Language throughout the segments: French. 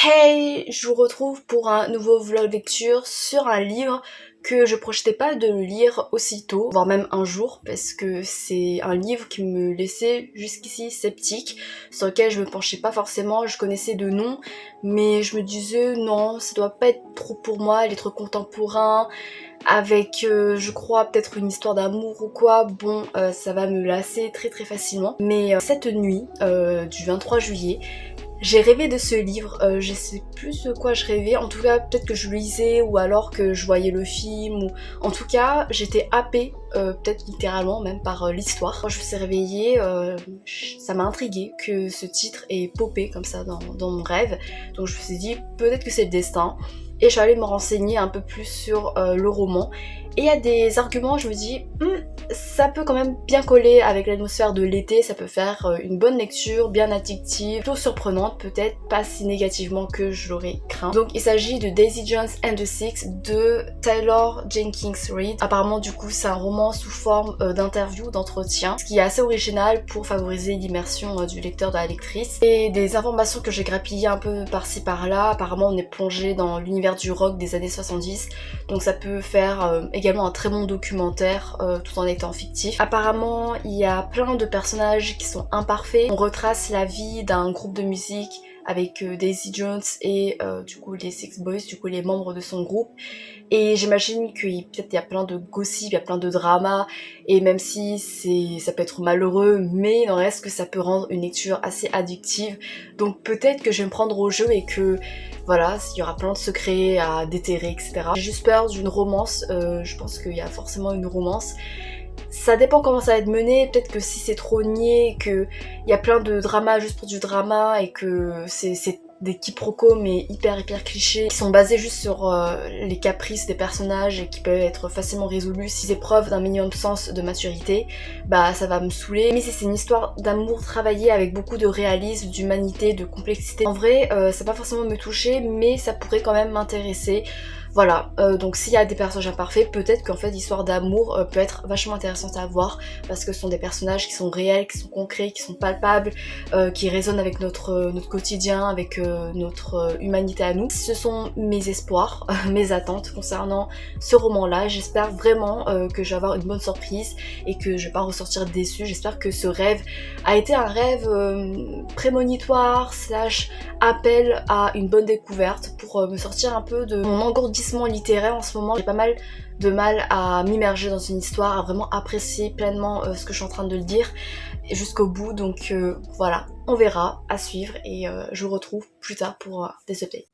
Hey, je vous retrouve pour un nouveau vlog lecture sur un livre que je projetais pas de lire aussitôt, voire même un jour, parce que c'est un livre qui me laissait jusqu'ici sceptique, sur lequel je me penchais pas forcément, je connaissais de nom, mais je me disais non, ça doit pas être trop pour moi, il est trop contemporain, avec je crois peut-être une histoire d'amour ou quoi, bon ça va me lasser très très facilement. Mais cette nuit du 23 juillet, j'ai rêvé de ce livre, je sais plus de quoi je rêvais, en tout cas peut-être que je le lisais ou alors que je voyais le film, ou en tout cas j'étais happée, peut-être littéralement même par l'histoire. Quand je me suis réveillée, ça m'a intriguée que ce titre ait popé comme ça dans mon rêve, donc je me suis dit peut-être que c'est le destin. Et je suis allée me renseigner un peu plus sur le roman. Et il y a des arguments, je me dis, ça peut quand même bien coller avec l'atmosphère de l'été, ça peut faire une bonne lecture, bien addictive, plutôt surprenante, peut-être pas si négativement que je l'aurais craint. Donc il s'agit de Daisy Jones and the Six de Taylor Jenkins Reid. Apparemment du coup c'est un roman sous forme d'interview, d'entretien, ce qui est assez original pour favoriser l'immersion du lecteur, de la lectrice. Et des informations que j'ai grappillées un peu par-ci par-là, apparemment on est plongé dans l'univers du rock des années 70, donc ça peut faire également un très bon documentaire tout en étant fictif. Apparemment il y a plein de personnages qui sont imparfaits, on retrace la vie d'un groupe de musique avec Daisy Jones et du coup les Six Boys, du coup les membres de son groupe, et j'imagine qu'il peut-être y a plein de gossip, il y a plein de drama, et même si ça peut être malheureux, mais il en reste que ça peut rendre une lecture assez addictive, donc peut-être que je vais me prendre au jeu et que voilà, il y aura plein de secrets à déterrer, etc. J'ai juste peur d'une romance, je pense qu'il y a forcément une romance. Ça dépend comment ça va être mené, peut-être que si c'est trop niais, qu'il y a plein de drama juste pour du drama et que c'est des quiproquos mais hyper clichés qui sont basés juste sur les caprices des personnages et qui peuvent être facilement résolus si c'est preuve d'un minimum sens de maturité, bah ça va me saouler. Mais si c'est une histoire d'amour travaillée avec beaucoup de réalisme, d'humanité, de complexité, en vrai ça va pas forcément me toucher mais ça pourrait quand même m'intéresser. Voilà, donc s'il y a des personnages imparfaits, peut-être qu'en fait l'histoire d'amour peut être vachement intéressante à voir parce que ce sont des personnages qui sont réels, qui sont concrets, qui sont palpables, qui résonnent avec notre quotidien, avec notre humanité à nous. Ce sont mes espoirs, mes attentes concernant ce roman-là. J'espère vraiment que je vais avoir une bonne surprise et que je vais pas ressortir déçue. J'espère que ce rêve a été un rêve prémonitoire / appel à une bonne découverte pour me sortir un peu de mon engourdissement littéraire en ce moment. J'ai pas mal de mal à m'immerger dans une histoire, à vraiment apprécier pleinement ce que je suis en train de le dire jusqu'au bout, donc voilà, on verra, à suivre, et je vous retrouve plus tard pour des updates.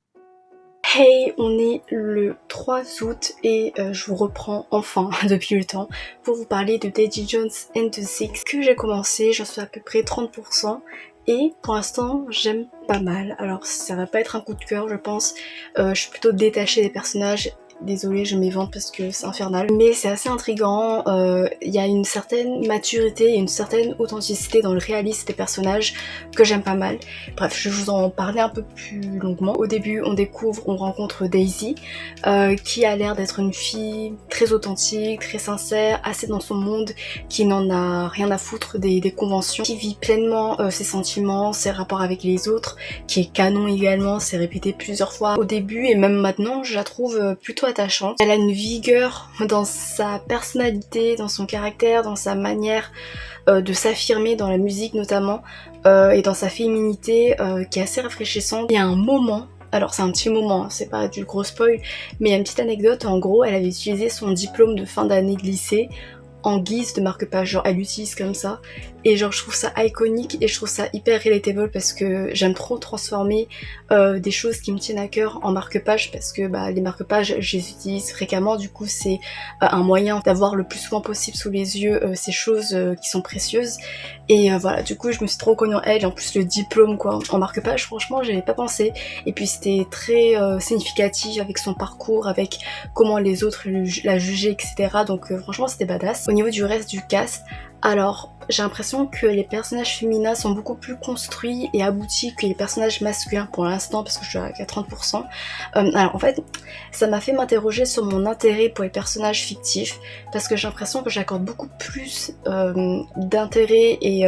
Hey, on est le 3 août et je vous reprends enfin depuis le temps pour vous parler de Daisy Jones and the Six que j'ai commencé, j'en suis à peu près 30%. Et pour l'instant j'aime pas mal, alors ça va pas être un coup de cœur je pense, je suis plutôt détachée des personnages, désolée je m'évente parce que c'est infernal, mais c'est assez intriguant, il y a une certaine maturité et une certaine authenticité dans le réalisme des personnages que j'aime pas mal. Bref, je vais vous en parler un peu plus longuement. Au début on rencontre Daisy qui a l'air d'être une fille très authentique, très sincère, assez dans son monde, qui n'en a rien à foutre des conventions, qui vit pleinement ses sentiments, ses rapports avec les autres, qui est canon également, c'est répété plusieurs fois au début et même maintenant je la trouve plutôt attachante. Elle a une vigueur dans sa personnalité, dans son caractère, dans sa manière de s'affirmer dans la musique notamment, et dans sa féminité qui est assez rafraîchissante. Il y a un moment, alors c'est un petit moment, c'est pas du gros spoil, mais il y a une petite anecdote, en gros elle avait utilisé son diplôme de fin d'année de lycée en guise de marque-page, genre elle l'utilise comme ça, et genre je trouve ça iconique et je trouve ça hyper relatable parce que j'aime trop transformer des choses qui me tiennent à cœur en marque-page, parce que bah, les marque-pages je les utilise fréquemment, du coup c'est un moyen d'avoir le plus souvent possible sous les yeux ces choses qui sont précieuses, et voilà, du coup je me suis trop reconnue en elle, et en plus le diplôme quoi en marque-page, franchement j'avais pas pensé, et puis c'était très significatif avec son parcours, avec comment les autres la jugeaient, etc. Donc franchement c'était badass. Au niveau du reste du cast, Alors, j'ai l'impression que les personnages féminins sont beaucoup plus construits et aboutis que les personnages masculins pour l'instant, parce que je suis à 30%. Alors en fait, ça m'a fait m'interroger sur mon intérêt pour les personnages fictifs, parce que j'ai l'impression que j'accorde beaucoup plus d'intérêt et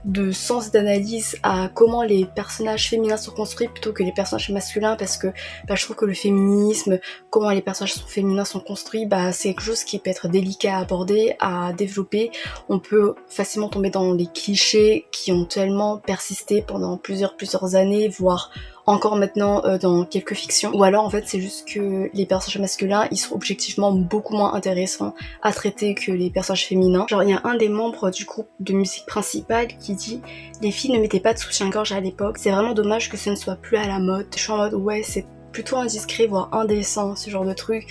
de sens d'analyse à comment les personnages féminins sont construits plutôt que les personnages masculins, parce que je trouve que le féminisme, comment les personnages féminins sont construits, c'est quelque chose qui peut être délicat à aborder, à développer. On peut facilement tomber dans les clichés qui ont tellement persisté pendant plusieurs années, voire encore maintenant dans quelques fictions. Ou alors en fait c'est juste que les personnages masculins ils sont objectivement beaucoup moins intéressants à traiter que les personnages féminins. Genre il y a un des membres du groupe de musique principal qui dit les filles ne mettaient pas de soutien-gorge à l'époque, c'est vraiment dommage que ce ne soit plus à la mode. Je suis en mode ouais c'est plutôt indiscret voire indécent ce genre de truc.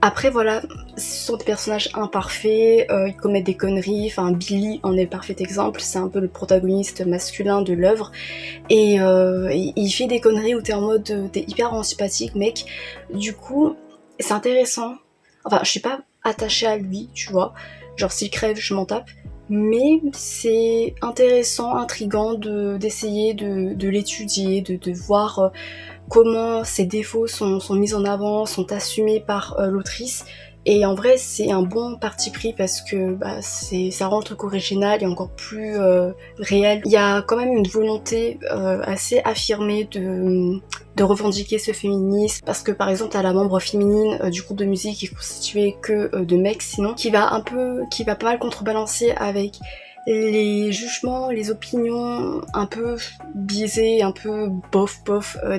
Après voilà, ce sont des personnages imparfaits, ils commettent des conneries, enfin Billy en est le parfait exemple, c'est un peu le protagoniste masculin de l'œuvre, et il fait des conneries où t'es en mode t'es hyper antipathique mec, du coup c'est intéressant, enfin je suis pas attachée à lui tu vois, genre s'il crève je m'en tape, mais c'est intéressant, intriguant d'essayer de l'étudier, de voir comment ses défauts sont mis en avant, sont assumés par l'autrice. Et en vrai, c'est un bon parti pris parce que ça rend le truc original et encore plus réel. Il y a quand même une volonté assez affirmée de revendiquer ce féminisme, parce que par exemple t'as la membre féminine du groupe de musique qui est constituée que de mecs sinon, qui va pas mal contrebalancer avec les jugements, les opinions un peu biaisées, un peu bof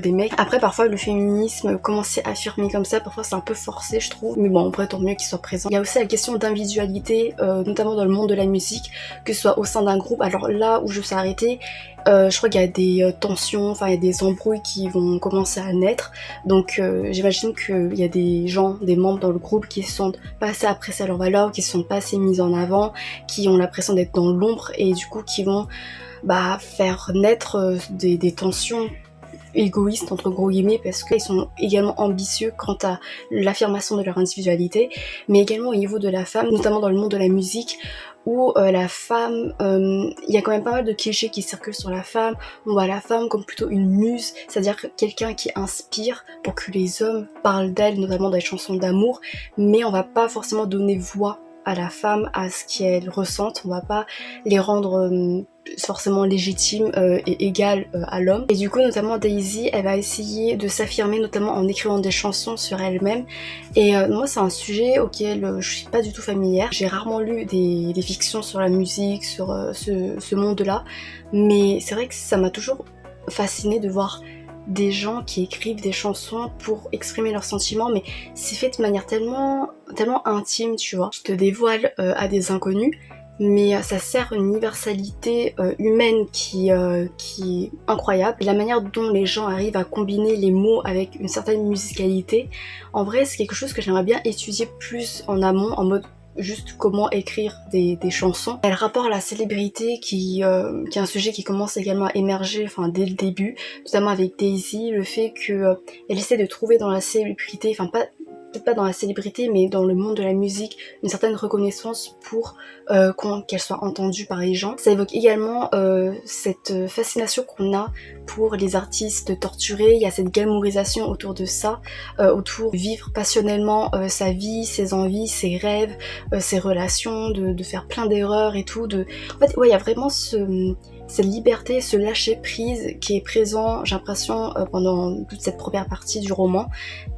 des mecs. Après parfois le féminisme commence à affirmer comme ça, parfois c'est un peu forcé je trouve, mais bon en vrai tant mieux qu'il soit présent. Il y a aussi la question d'individualité, notamment dans le monde de la musique, que ce soit au sein d'un groupe. Alors là où je me suis arrêtée, je crois qu'il y a des tensions, enfin il y a des embrouilles qui vont commencer à naître, donc j'imagine qu'il y a des gens, des membres dans le groupe qui se sentent pas assez appréciés à leur valeur, qui se sentent pas assez mis en avant, qui ont l'impression d'être dans l'ombre et du coup qui vont faire naître des tensions égoïstes entre gros guillemets, parce qu'ils sont également ambitieux quant à l'affirmation de leur individualité, mais également au niveau de la femme, notamment dans le monde de la musique, où la femme, il y a quand même pas mal de clichés qui circulent sur la femme. On voit la femme comme plutôt une muse, c'est-à-dire quelqu'un qui inspire pour que les hommes parlent d'elle, notamment dans les chansons d'amour, mais on va pas forcément donner voix à la femme, à ce qu'elle ressente, on va pas les rendre forcément légitimes et égales à l'homme. Et du coup notamment Daisy, elle va essayer de s'affirmer notamment en écrivant des chansons sur elle-même, et moi c'est un sujet auquel je suis pas du tout familière. J'ai rarement lu des fictions sur la musique, sur ce monde-là, mais c'est vrai que ça m'a toujours fascinée de voir des gens qui écrivent des chansons pour exprimer leurs sentiments, mais c'est fait de manière tellement intime, tu vois. Je te dévoile à des inconnus, mais ça sert une universalité humaine qui est incroyable. Et la manière dont les gens arrivent à combiner les mots avec une certaine musicalité, en vrai c'est quelque chose que j'aimerais bien étudier plus en amont, en mode juste comment écrire des chansons. Et le rapport à la célébrité qui est un sujet qui commence également à émerger dès le début, notamment avec Daisy, le fait qu'elle essaie de trouver dans la célébrité, peut-être pas dans la célébrité, mais dans le monde de la musique, une certaine reconnaissance pour qu'elle soit entendue par les gens. Ça évoque également cette fascination qu'on a pour les artistes torturés. Il y a cette glamourisation autour de ça, autour de vivre passionnellement sa vie, ses envies, ses rêves, ses relations, de faire plein d'erreurs et tout. En fait, ouais, il y a vraiment cette liberté, ce lâcher prise qui est présent, j'ai l'impression, pendant toute cette première partie du roman.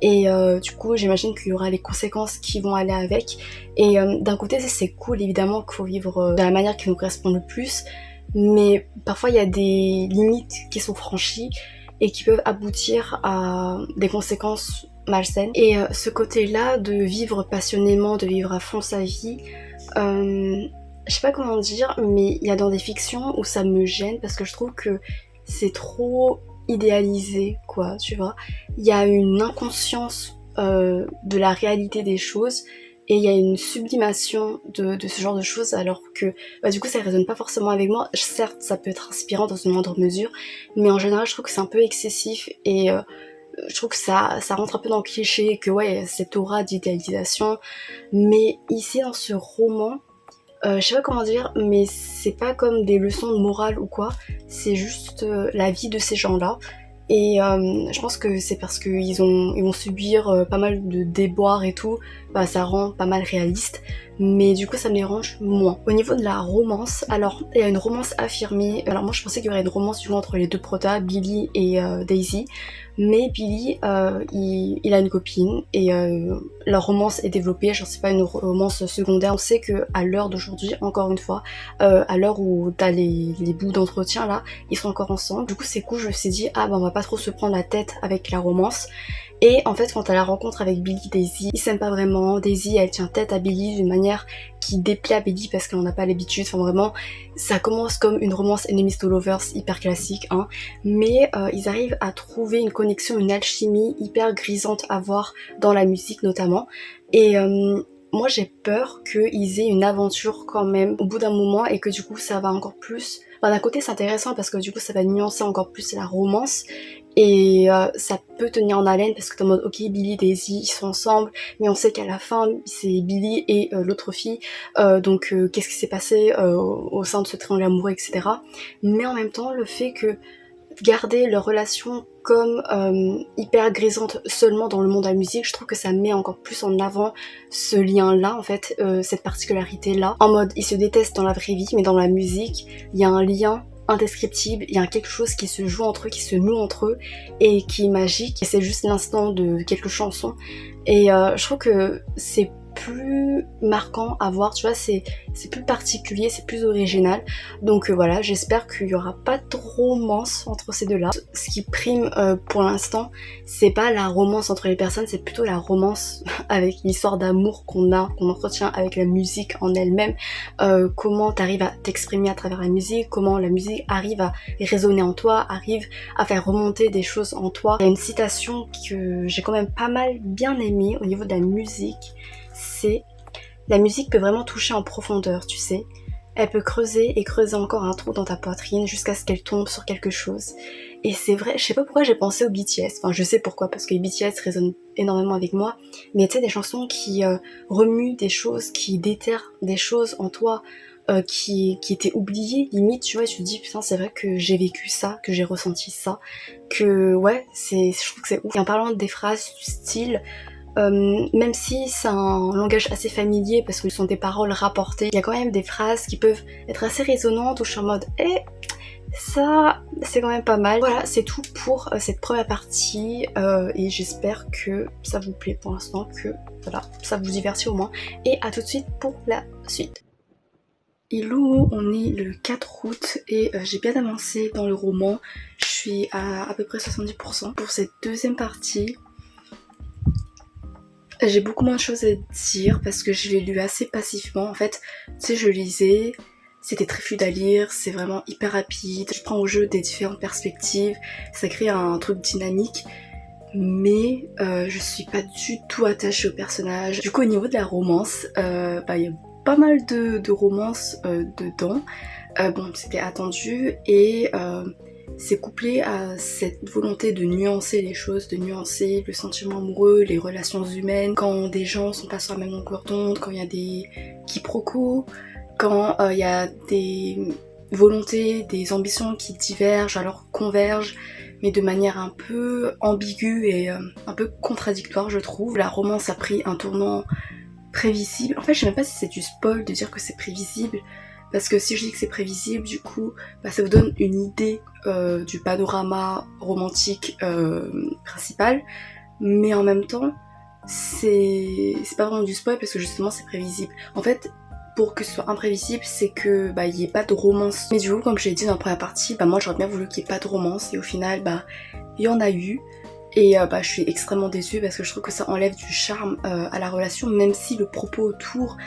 Et du coup, j'imagine qu'il y aura les conséquences qui vont aller avec. Et d'un côté, c'est cool, évidemment, qu'il faut vivre de la manière qui nous correspond le plus. Mais parfois, il y a des limites qui sont franchies et qui peuvent aboutir à des conséquences malsaines. Et ce côté-là de vivre passionnément, de vivre à fond sa vie, je sais pas comment dire, mais il y a dans des fictions où ça me gêne parce que je trouve que c'est trop idéalisé, quoi, tu vois. Il y a une inconscience de la réalité des choses et il y a une sublimation de ce genre de choses, alors que du coup ça résonne pas forcément avec moi. Certes, ça peut être inspirant dans une moindre mesure, mais en général je trouve que c'est un peu excessif et je trouve que ça rentre un peu dans le cliché, que ouais, cette aura d'idéalisation. Mais ici dans ce roman, je sais pas comment dire, mais c'est pas comme des leçons de morale ou quoi, c'est juste la vie de ces gens-là. Et je pense que c'est parce qu'ils vont subir pas mal de déboires et tout, bah ça rend pas mal réaliste, mais du coup ça me dérange moins. Au niveau de la romance, alors il y a une romance affirmée, alors moi je pensais qu'il y aurait une romance du coup entre les deux protas, Billy et Daisy, mais Billy il a une copine et leur romance est développée, genre c'est pas une romance secondaire. On sait que à l'heure d'aujourd'hui, encore une fois, à l'heure où t'as les bouts d'entretien là, ils sont encore ensemble. Du coup c'est cool, je me suis dit ah bah on va pas trop se prendre la tête avec la romance. Et en fait quand à la rencontre avec Billy Daisy, ils s'aiment pas vraiment. Daisy elle tient tête à Billy d'une manière qui déplaît à Billy parce qu'elle en a pas l'habitude. Enfin vraiment ça commence comme une romance enemies to lovers hyper classique hein. Mais ils arrivent à trouver une connexion, une alchimie hyper grisante à voir dans la musique notamment. Et moi j'ai peur qu'ils aient une aventure quand même au bout d'un moment et que du coup ça va encore plus... Enfin, d'un côté c'est intéressant parce que du coup ça va nuancer encore plus la romance et ça peut tenir en haleine parce que t'es en mode ok Billy et Daisy ils sont ensemble mais on sait qu'à la fin c'est Billy et l'autre fille donc qu'est-ce qui s'est passé au sein de ce triangle amoureux etc. Mais en même temps le fait que garder leur relation comme hyper grisante seulement dans le monde de la musique, je trouve que ça met encore plus en avant ce lien-là, en fait, cette particularité-là. En mode, ils se détestent dans la vraie vie, mais dans la musique, il y a un lien indescriptible, il y a quelque chose qui se joue entre eux, qui se noue entre eux, et qui est magique, et c'est juste l'instant de quelques chansons. Et je trouve que c'est plus marquant à voir, tu vois, c'est plus particulier, c'est plus original. Donc voilà, j'espère qu'il y aura pas de romance entre ces deux-là. Ce qui prime pour l'instant, c'est pas la romance entre les personnes, c'est plutôt la romance avec l'histoire d'amour qu'on entretient avec la musique en elle-même. Comment t'arrives à t'exprimer à travers la musique, comment la musique arrive à résonner en toi, arrive à faire remonter des choses en toi. Il y a une citation que j'ai quand même pas mal bien aimée au niveau de la musique. C'est la musique peut vraiment toucher en profondeur, tu sais. Elle peut creuser et creuser encore un trou dans ta poitrine jusqu'à ce qu'elle tombe sur quelque chose. Et c'est vrai, je sais pas pourquoi j'ai pensé au BTS. Enfin, je sais pourquoi, parce que les BTS résonnent énormément avec moi. Mais tu sais, des chansons qui remuent des choses, qui déterrent des choses en toi, qui étaient oubliées, limite, tu vois, et tu te dis, putain, c'est vrai que j'ai vécu ça, que j'ai ressenti ça, que ouais, je trouve que c'est ouf. Et en parlant des phrases du style, même si c'est un langage assez familier parce que ce sont des paroles rapportées, il y a quand même des phrases qui peuvent être assez résonantes où je suis en mode ça c'est quand même pas mal. Voilà, c'est tout pour cette première partie et j'espère que ça vous plaît pour l'instant, que voilà, ça vous divertit au moins. Et à tout de suite pour la suite. Hello, on est le 4 août et j'ai bien avancé dans le roman. Je suis à peu près 70% pour cette deuxième partie. J'ai beaucoup moins de choses à dire parce que je l'ai lu assez passivement. En fait, tu sais, je lisais, c'était très fluide à lire, c'est vraiment hyper rapide. Je prends au jeu des différentes perspectives, ça crée un truc dynamique. Mais je suis pas du tout attachée au personnage. Du coup, au niveau de la romance, il y a pas mal de romances dedans. Bon, c'était attendu et c'est couplé à cette volonté de nuancer les choses, de nuancer le sentiment amoureux, les relations humaines, quand des gens sont pas sur la même longueur d'onde, quand il y a des quiproquos, quand il y a des volontés, des ambitions qui divergent, alors convergent, mais de manière un peu ambiguë et un peu contradictoire, je trouve. La romance a pris un tournant prévisible. En fait, je sais même pas si c'est du spoil de dire que c'est prévisible, parce que si je dis que c'est prévisible, du coup, ça vous donne une idée du panorama romantique principal, mais en même temps, c'est pas vraiment du spoil parce que justement c'est prévisible. En fait, pour que ce soit imprévisible, c'est que il y ait pas de romance. Mais du coup, comme je l'ai dit dans la première partie, moi j'aurais bien voulu qu'il y ait pas de romance et au final, il y en a eu. Et je suis extrêmement déçue parce que je trouve que ça enlève du charme à la relation, même si le propos autour,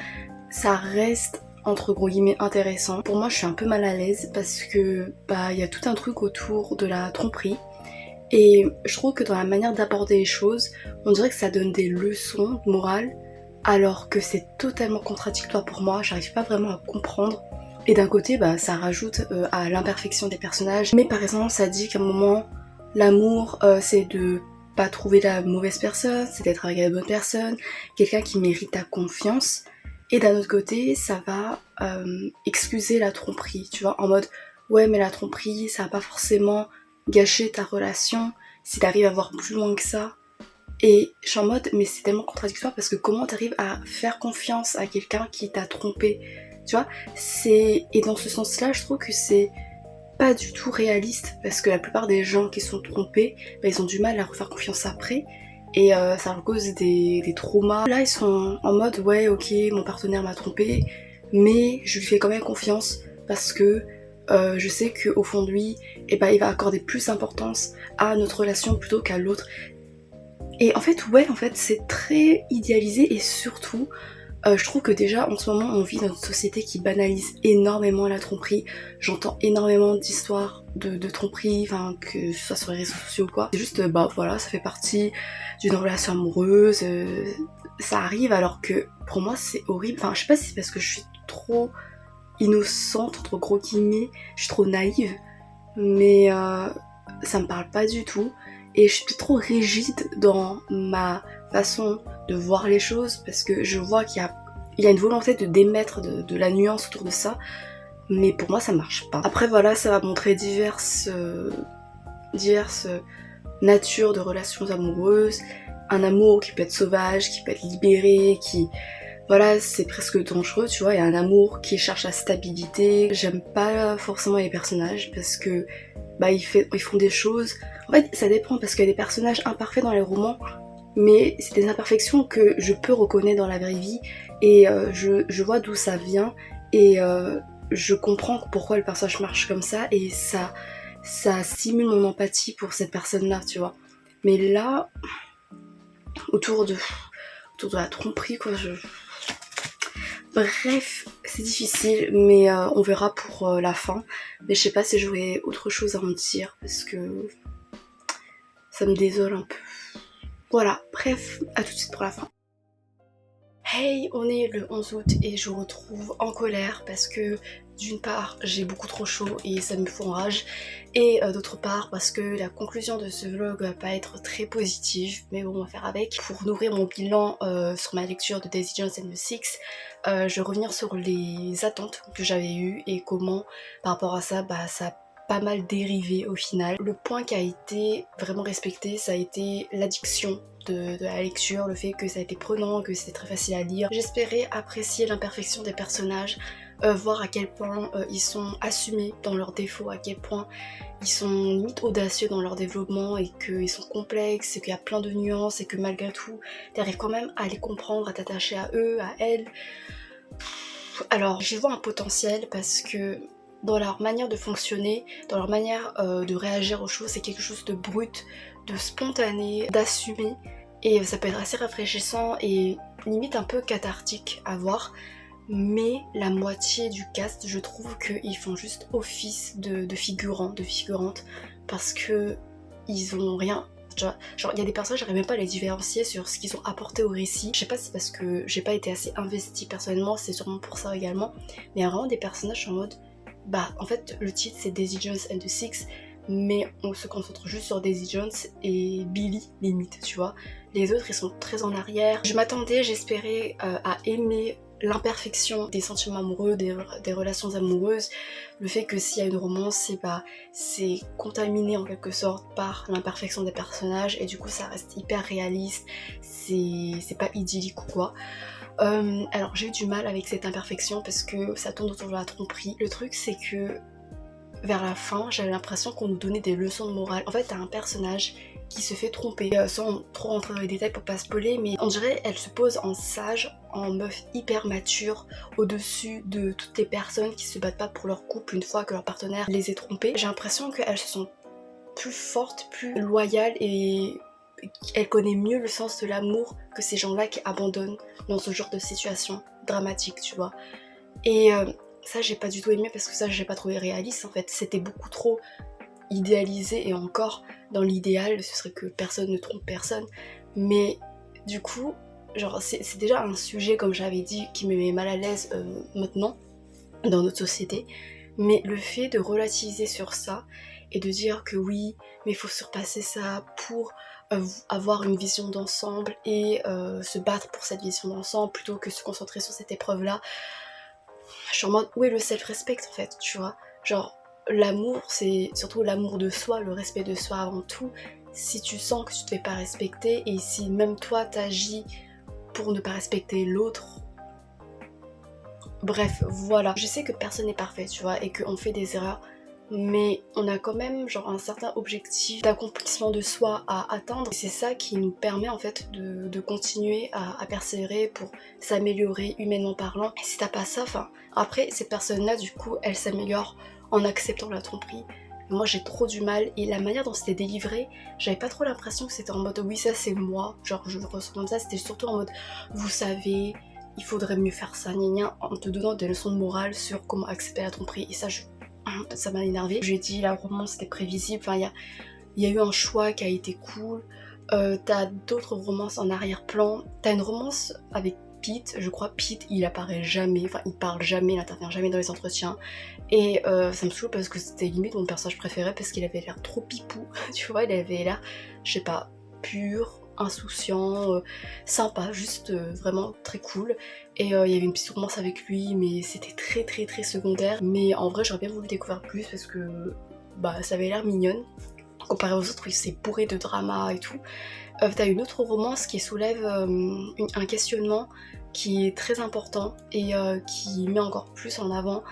ça reste entre gros guillemets intéressant. Pour moi, je suis un peu mal à l'aise parce que il y a tout un truc autour de la tromperie. Et je trouve que dans la manière d'aborder les choses, on dirait que ça donne des leçons de morale, alors que c'est totalement contradictoire pour moi, j'arrive pas vraiment à comprendre. Et d'un côté, ça rajoute à l'imperfection des personnages. Mais par exemple, ça dit qu'à un moment, l'amour, c'est de pas trouver la mauvaise personne, c'est d'être avec la bonne personne, quelqu'un qui mérite ta confiance. Et d'un autre côté, ça va excuser la tromperie, tu vois, en mode ouais mais la tromperie ça va pas forcément gâcher ta relation si t'arrives à voir plus loin que ça. Et je suis en mode mais c'est tellement contradictoire parce que comment t'arrives à faire confiance à quelqu'un qui t'a trompé, tu vois, et dans ce sens-là je trouve que c'est pas du tout réaliste parce que la plupart des gens qui sont trompés, bah, ils ont du mal à refaire confiance après et ça leur cause des traumas. Là ils sont en mode ouais ok mon partenaire m'a trompé mais je lui fais quand même confiance parce que je sais qu'au fond de lui eh ben, il va accorder plus d'importance à notre relation plutôt qu'à l'autre. Et en fait ouais en fait c'est très idéalisé et surtout je trouve que déjà en ce moment on vit dans une société qui banalise énormément la tromperie. J'entends énormément d'histoires de tromperie, enfin que ce soit sur les réseaux sociaux ou quoi. C'est juste bah voilà, ça fait partie d'une relation amoureuse, ça arrive alors que pour moi c'est horrible. Enfin je sais pas si c'est parce que je suis trop innocente entre gros guillemets, je suis trop naïve, mais ça me parle pas du tout. Et je suis trop rigide dans ma façon de voir les choses parce que je vois il y a une volonté de démettre de la nuance autour de ça, mais pour moi ça marche pas. Après voilà, ça va montrer diverses natures de relations amoureuses, un amour qui peut être sauvage, qui peut être libéré, qui voilà, c'est presque dangereux, tu vois, il y a un amour qui cherche la stabilité. J'aime pas forcément les personnages parce que bah ils font des choses. En fait, ça dépend parce qu'il y a des personnages imparfaits dans les romans, mais c'est des imperfections que je peux reconnaître dans la vraie vie et je vois d'où ça vient et je comprends pourquoi le personnage marche comme ça et ça simule mon empathie pour cette personne-là, tu vois. Mais là, autour de la tromperie, quoi, Bref, c'est difficile, mais on verra pour la fin. Mais je sais pas si j'aurais autre chose à en dire parce que ça me désole un peu. Voilà, bref, à tout de suite pour la fin. Hey, on est le 11 août et je vous retrouve en colère parce que d'une part j'ai beaucoup trop chaud et ça me fout en rage et d'autre part parce que la conclusion de ce vlog va pas être très positive mais bon on va faire avec. Pour nourrir mon bilan sur ma lecture de Daisy Jones and the Six, je vais revenir sur les attentes que j'avais eues et comment par rapport à ça bah ça a pas mal dérivé au final. Le point qui a été vraiment respecté ça a été l'addiction de la lecture, le fait que ça a été prenant, que c'était très facile à lire. J'espérais apprécier l'imperfection des personnages, voir à quel point ils sont assumés dans leurs défauts, à quel point ils sont limite audacieux dans leur développement et qu'ils sont complexes et qu'il y a plein de nuances et que malgré tout t'arrives quand même à les comprendre, à t'attacher à eux, à elles. Alors j'y vois un potentiel parce que dans leur manière de fonctionner, dans leur manière de réagir aux choses, c'est quelque chose de brut, de spontané, d'assumé et ça peut être assez rafraîchissant et limite un peu cathartique à voir. Mais la moitié du cast, je trouve qu'ils font juste office de figurants, de figurantes parce que ils ont rien. Genre il y a des personnages, j'arrive même pas à les différencier sur ce qu'ils ont apporté au récit. Je sais pas si c'est parce que j'ai pas été assez investie personnellement, c'est sûrement pour ça également. Mais il y a vraiment des personnages en mode bah en fait le titre c'est Daisy Jones and the Six, mais on se concentre juste sur Daisy Jones et Billy limite, tu vois. Les autres ils sont très en arrière. Je m'attendais, j'espérais à aimer l'imperfection des sentiments amoureux, des relations amoureuses, le fait que s'il y a une romance, c'est contaminé en quelque sorte par l'imperfection des personnages et du coup ça reste hyper réaliste, c'est pas idyllique ou quoi. Alors j'ai eu du mal avec cette imperfection parce que ça tourne autour de la tromperie. Le truc c'est que vers la fin j'avais l'impression qu'on nous donnait des leçons de morale. En fait t'as un personnage qui se fait tromper, sans trop rentrer dans les détails pour pas spoiler, mais on dirait elle se pose en sage, en meuf hyper mature, au-dessus de toutes les personnes qui se battent pas pour leur couple une fois que leur partenaire les ait trompées. J'ai l'impression qu'elles se sont plus fortes, plus loyales et elle connaît mieux le sens de l'amour que ces gens-là qui abandonnent dans ce genre de situation dramatique, tu vois. Et ça j'ai pas du tout aimé parce que ça j'ai pas trouvé réaliste en fait, c'était beaucoup trop idéalisé et encore dans l'idéal ce serait que personne ne trompe personne, mais du coup genre c'est déjà un sujet comme j'avais dit qui me met mal à l'aise maintenant dans notre société, mais le fait de relativiser sur ça et de dire que oui mais il faut surpasser ça pour avoir une vision d'ensemble et se battre pour cette vision d'ensemble plutôt que se concentrer sur cette épreuve-là. Je suis en mode, où est le self-respect en fait, tu vois? Genre, l'amour, c'est surtout l'amour de soi, le respect de soi avant tout. Si tu sens que tu te fais pas respecter et si même toi t'agis pour ne pas respecter l'autre, bref, voilà. Je sais que personne n'est parfait, tu vois, et qu'on fait des erreurs, mais on a quand même genre un certain objectif d'accomplissement de soi à atteindre. C'est ça qui nous permet en fait de continuer à persévérer pour s'améliorer humainement parlant. Et si t'as pas ça, enfin, après ces personnes-là, du coup, elles s'améliorent en acceptant la tromperie. Moi j'ai trop du mal et la manière dont c'était délivré, j'avais pas trop l'impression que c'était en mode oui ça c'est moi, genre je le ressens comme ça, c'était surtout en mode vous savez, il faudrait mieux faire ça, gna gna, en te donnant des leçons de morale sur comment accepter la tromperie et ça m'a énervé. J'ai dit la romance c'était prévisible, enfin il y a eu un choix qui a été cool, t'as d'autres romances en arrière-plan, t'as une romance avec Pete, je crois Pete il apparaît jamais, enfin il parle jamais, il n'intervient jamais dans les entretiens et ça me saoule parce que c'était limite mon personnage préféré parce qu'il avait l'air trop pipou, tu vois, il avait l'air, je sais pas, pur, insouciant, sympa, juste vraiment très cool et il y avait une petite romance avec lui mais c'était très secondaire mais en vrai j'aurais bien voulu découvrir plus parce que bah ça avait l'air mignonne comparé aux autres, c'est bourré de drama et tout. T'as une autre romance qui soulève un questionnement qui est très important et qui met encore plus en avant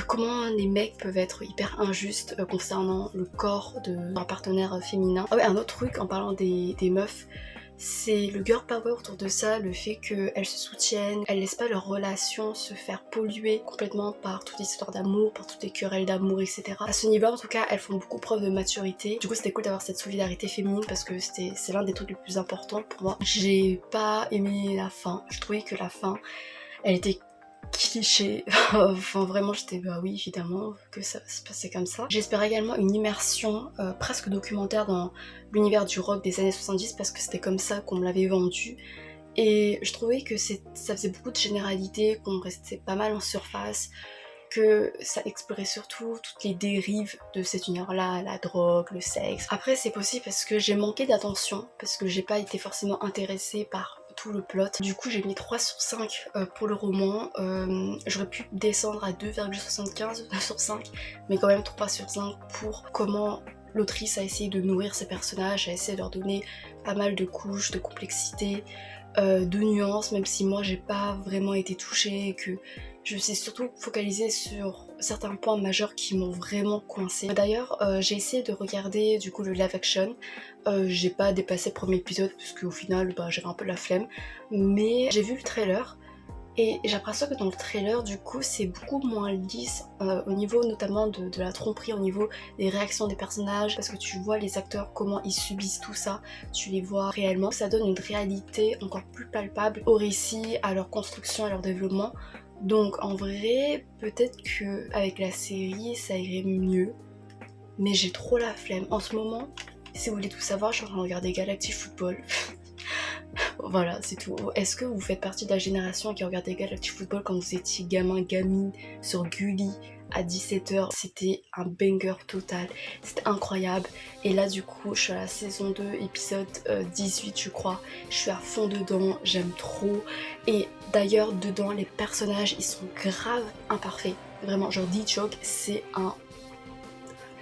comment les mecs peuvent être hyper injustes concernant le corps de leur partenaire féminin. Ah ouais, un autre truc en parlant des meufs, c'est le girl power autour de ça, le fait qu'elles se soutiennent, elles laissent pas leur relation se faire polluer complètement par toutes les histoires d'amour, par toutes les querelles d'amour, etc. À ce niveau-là, en tout cas, elles font beaucoup preuve de maturité. Du coup, c'était cool d'avoir cette solidarité féminine parce que c'est l'un des trucs les plus importants pour moi. J'ai pas aimé la fin. Je trouvais que la fin, elle était cliché, enfin vraiment j'étais bah oui évidemment que ça se passait comme ça. J'espère également une immersion presque documentaire dans l'univers du rock des années 70 parce que c'était comme ça qu'on me l'avait vendu et je trouvais que ça faisait beaucoup de généralités, qu'on restait pas mal en surface, que ça explorait surtout toutes les dérives de cet univers-là, la drogue, le sexe. Après c'est possible parce que j'ai manqué d'attention, parce que j'ai pas été forcément intéressée par tout le plot. Du coup j'ai mis 3 sur 5 pour le roman. J'aurais pu descendre à 2,75 sur 5, mais quand même 3 sur 5 pour comment l'autrice a essayé de nourrir ses personnages, a essayé de leur donner pas mal de couches, de complexité, de nuances, même si moi j'ai pas vraiment été touchée et que je me suis surtout focalisée sur certains points majeurs qui m'ont vraiment coincée. D'ailleurs, j'ai essayé de regarder du coup le live action. J'ai pas dépassé le premier épisode parce qu'au final bah, j'avais un peu la flemme. Mais j'ai vu le trailer et j'ai l'impression que dans le trailer du coup c'est beaucoup moins lisse au niveau notamment de la tromperie, au niveau des réactions des personnages parce que tu vois les acteurs comment ils subissent tout ça, tu les vois réellement. Ça donne une réalité encore plus palpable au récit, à leur construction, à leur développement. Donc en vrai, peut-être que avec la série ça irait mieux, mais j'ai trop la flemme. En ce moment, si vous voulez tout savoir, je suis en train de regarder Galactic Football. Voilà, c'est tout. Est-ce que vous faites partie de la génération qui regardait Galactic Football quand vous étiez gamin, gamine, sur Gulli à 17h? C'était un banger total, c'était incroyable. Et là du coup, je suis à la saison 2, épisode 18 je crois. Je suis à fond dedans, j'aime trop. Et d'ailleurs, dedans, les personnages, ils sont grave imparfaits. Vraiment, genre D-Choke, c'est un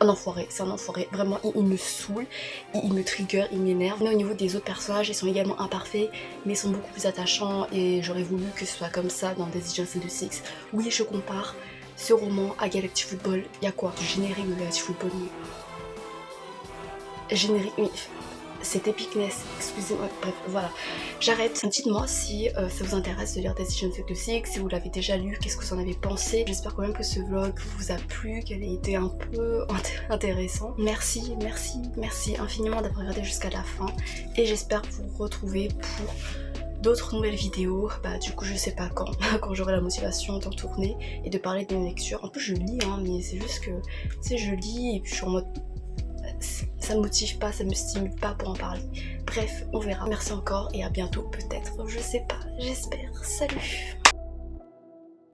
enfoiré, c'est un enfoiré, vraiment il me saoule, il me trigger, il m'énerve. Mais au niveau des autres personnages, ils sont également imparfaits, mais ils sont beaucoup plus attachants et j'aurais voulu que ce soit comme ça dans Decision Six. Oui, je compare ce roman à Galactic Football. Il y a quoi? Du générique de Galactic Football, générique, cette épicness, excusez-moi, bref, voilà. J'arrête. Dites-moi si ça vous intéresse de lire Decision Six, si vous l'avez déjà lu, qu'est-ce que vous en avez pensé. J'espère quand même que ce vlog vous a plu, qu'elle ait été un peu intéressant. Merci infiniment d'avoir regardé jusqu'à la fin et j'espère vous retrouver pour d'autres nouvelles vidéos, bah du coup je sais pas quand, quand j'aurai la motivation d'en tourner et de parler de mes lectures. En plus je lis hein, mais c'est juste que, tu sais, je lis et puis je suis en mode ça me motive pas, ça me stimule pas pour en parler. Bref, on verra. Merci encore et à bientôt peut-être, je sais pas, j'espère. Salut!